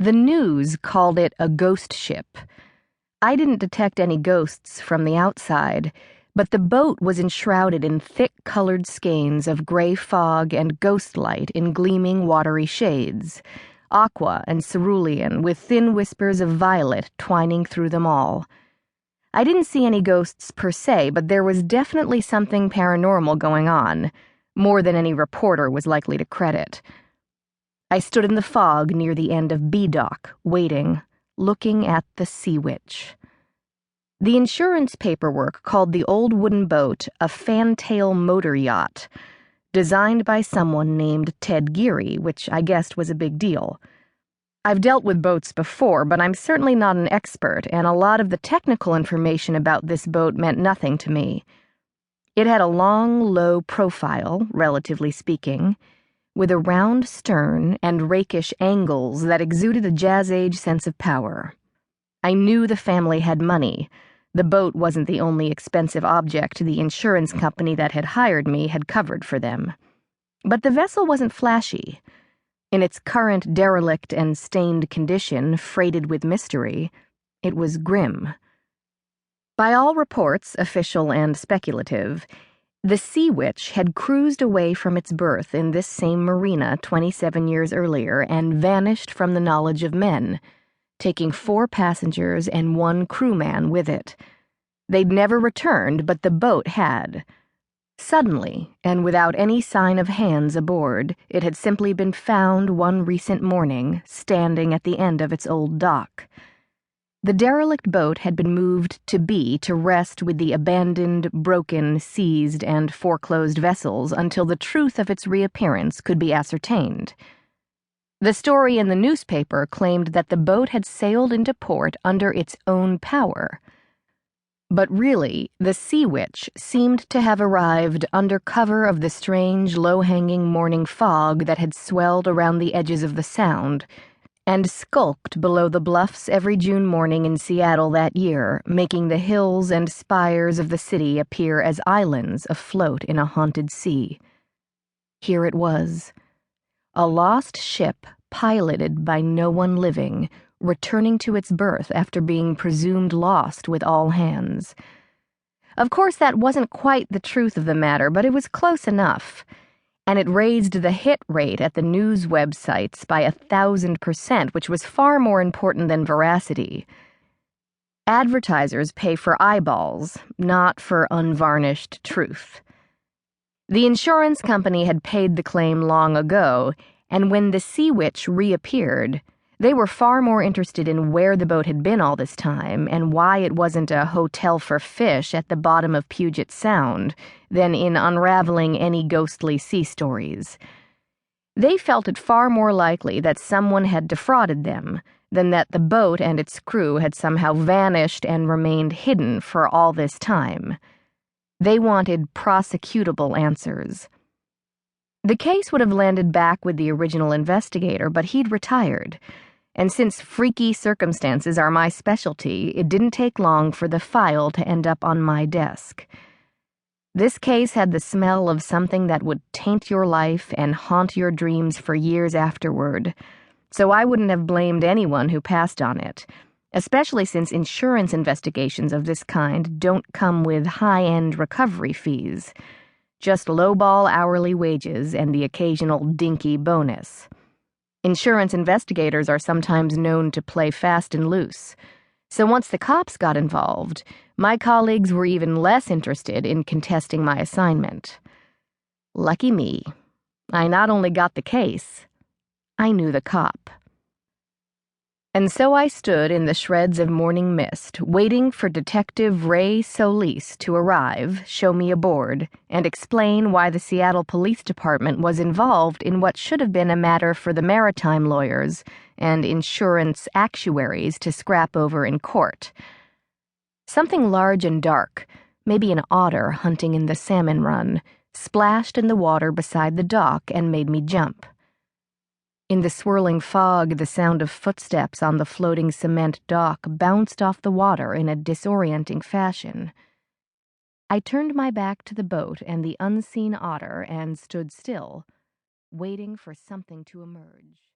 The news called it a ghost ship. I didn't detect any ghosts from the outside, but the boat was enshrouded in thick-colored skeins of gray fog and ghost light in gleaming watery shades, aqua and cerulean, with thin whispers of violet twining through them all. I didn't see any ghosts per se, but there was definitely something paranormal going on, more than any reporter was likely to credit. I stood in the fog near the end of B Dock, waiting, looking at the Seawitch. The insurance paperwork called the old wooden boat a fantail motor yacht, designed by someone named Ted Geary, which I guessed was a big deal. I've dealt with boats before, but I'm certainly not an expert, and a lot of the technical information about this boat meant nothing to me. It had a long, low profile, relatively speaking, with a round stern and rakish angles that exuded a jazz-age sense of power. I knew the family had money. The boat wasn't the only expensive object the insurance company that had hired me had covered for them. But the vessel wasn't flashy. In its current derelict and stained condition, freighted with mystery, it was grim. By all reports, official and speculative, the Seawitch had cruised away from its berth in this same marina 27 years earlier and vanished from the knowledge of men, taking 4 passengers and 1 crewman with it. They'd never returned, but the boat had. Suddenly, and without any sign of hands aboard, it had simply been found one recent morning, standing at the end of its old dock. The derelict boat had been moved to B to rest with the abandoned, broken, seized, and foreclosed vessels until the truth of its reappearance could be ascertained. The story in the newspaper claimed that the boat had sailed into port under its own power. But really, the Seawitch seemed to have arrived under cover of the strange, low-hanging morning fog that had swelled around the edges of the Sound, and skulked below the bluffs every June morning in Seattle that year, making the hills and spires of the city appear as islands afloat in a haunted sea. Here it was, a lost ship piloted by no one living, returning to its berth after being presumed lost with all hands. Of course, that wasn't quite the truth of the matter, but it was close enough, and it raised the hit rate at the news websites by 1,000%, which was far more important than veracity. Advertisers pay for eyeballs, not for unvarnished truth. The insurance company had paid the claim long ago, and when the Seawitch reappeared, they were far more interested in where the boat had been all this time and why it wasn't a hotel for fish at the bottom of Puget Sound than in unraveling any ghostly sea stories. They felt it far more likely that someone had defrauded them than that the boat and its crew had somehow vanished and remained hidden for all this time. They wanted prosecutable answers. The case would have landed back with the original investigator, but he'd retired. And since freaky circumstances are my specialty, it didn't take long for the file to end up on my desk. This case had the smell of something that would taint your life and haunt your dreams for years afterward, so I wouldn't have blamed anyone who passed on it, especially since insurance investigations of this kind don't come with high-end recovery fees, just lowball hourly wages and the occasional dinky bonus. Insurance investigators are sometimes known to play fast and loose, so once the cops got involved, my colleagues were even less interested in contesting my assignment. Lucky me. I not only got the case, I knew the cop. And so I stood in the shreds of morning mist, waiting for Detective Rey Solis to arrive, show me aboard, and explain why the Seattle Police Department was involved in what should have been a matter for the maritime lawyers and insurance actuaries to scrap over in court. Something large and dark, maybe an otter hunting in the salmon run, splashed in the water beside the dock and made me jump. In the swirling fog, the sound of footsteps on the floating cement dock bounced off the water in a disorienting fashion. I turned my back to the boat and the unseen otter and stood still, waiting for something to emerge.